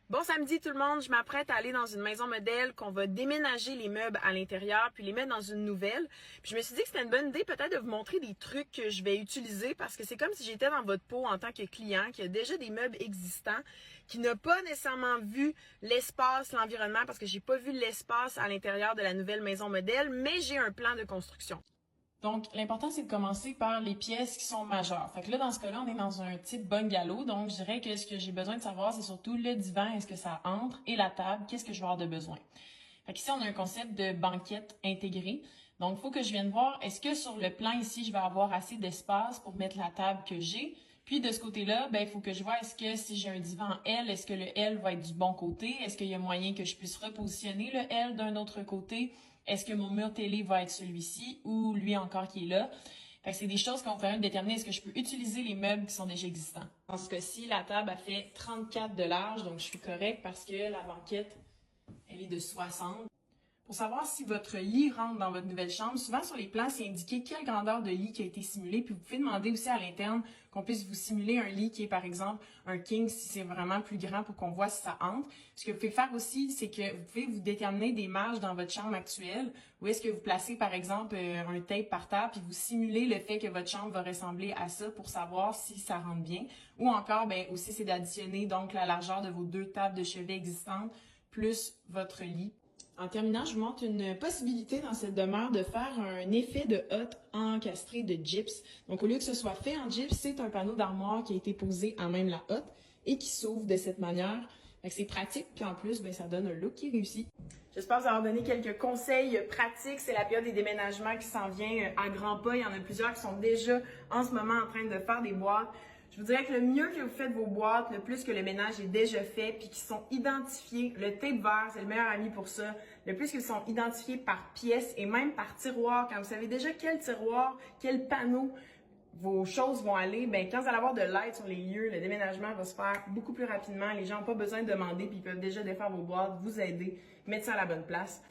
Bon samedi tout le monde, je m'apprête à aller dans une maison modèle qu'on va déménager les meubles à l'intérieur puis les mettre dans une nouvelle. Puis je me suis dit que c'était une bonne idée peut-être de vous montrer des trucs que je vais utiliser parce que c'est comme si j'étais dans votre peau en tant que client qui a déjà des meubles existants, qui n'a pas nécessairement vu l'espace, l'environnement parce que j'ai pas vu l'espace à l'intérieur de la nouvelle maison modèle, mais j'ai un plan de construction. Donc, l'important, c'est de commencer par les pièces qui sont majeures. Fait que là, dans ce cas-là, on est dans un type bungalow. Donc, je dirais que ce que j'ai besoin de savoir, c'est surtout le divan, est-ce que ça entre, et la table, qu'est-ce que je vais avoir de besoin. Fait qu'ici, on a un concept de banquette intégrée. Donc, il faut que je vienne voir, est-ce que sur le plan ici, je vais avoir assez d'espace pour mettre la table que j'ai. Puis, de ce côté-là, il faut que je vois, est-ce que si j'ai un divan en L, est-ce que le L va être du bon côté? Est-ce qu'il y a moyen que je puisse repositionner le L d'un autre côté? Est-ce que mon mur télé va être celui-ci ou lui encore qui est là? Fait que c'est des choses qui vont permettre de déterminer est-ce que je peux utiliser les meubles qui sont déjà existants. Dans ce cas-ci, la table a fait 34 de large, donc je suis correcte parce que la banquette, elle est de 60. Pour savoir si votre lit rentre dans votre nouvelle chambre, souvent sur les plans, c'est indiqué quelle grandeur de lit qui a été simulée. Puis vous pouvez demander aussi à l'interne qu'on puisse vous simuler un lit qui est par exemple un king si c'est vraiment plus grand pour qu'on voit si ça entre. Ce que vous pouvez faire aussi, c'est que vous pouvez vous déterminer des marges dans votre chambre actuelle. Où est-ce que vous placez par exemple un tape par terre puis vous simulez le fait que votre chambre va ressembler à ça pour savoir si ça rentre bien. Ou encore, aussi c'est d'additionner donc la largeur de vos deux tables de chevet existantes plus votre lit. En terminant, je vous montre une possibilité dans cette demeure de faire un effet de hotte encastré de gyps. Donc, au lieu que ce soit fait en gyps, c'est un panneau d'armoire qui a été posé à même la hotte et qui s'ouvre de cette manière. Fait que c'est pratique, puis en plus, ça donne un look qui réussit. J'espère vous avoir donné quelques conseils pratiques. C'est la période des déménagements qui s'en vient à grands pas. Il y en a plusieurs qui sont déjà en ce moment en train de faire des boîtes. Je vous dirais que le mieux que vous faites vos boîtes, le plus que le ménage est déjà fait, puis qui sont identifiés, le tape vert, c'est le meilleur ami pour ça. Le plus qu'ils sont identifiés par pièce et même par tiroir, quand vous savez déjà quel tiroir, quel panneau vos choses vont aller, quand vous allez avoir de l'aide sur les lieux, le déménagement va se faire beaucoup plus rapidement. Les gens n'ont pas besoin de demander, puis ils peuvent déjà défaire vos boîtes, vous aider, mettre ça à la bonne place.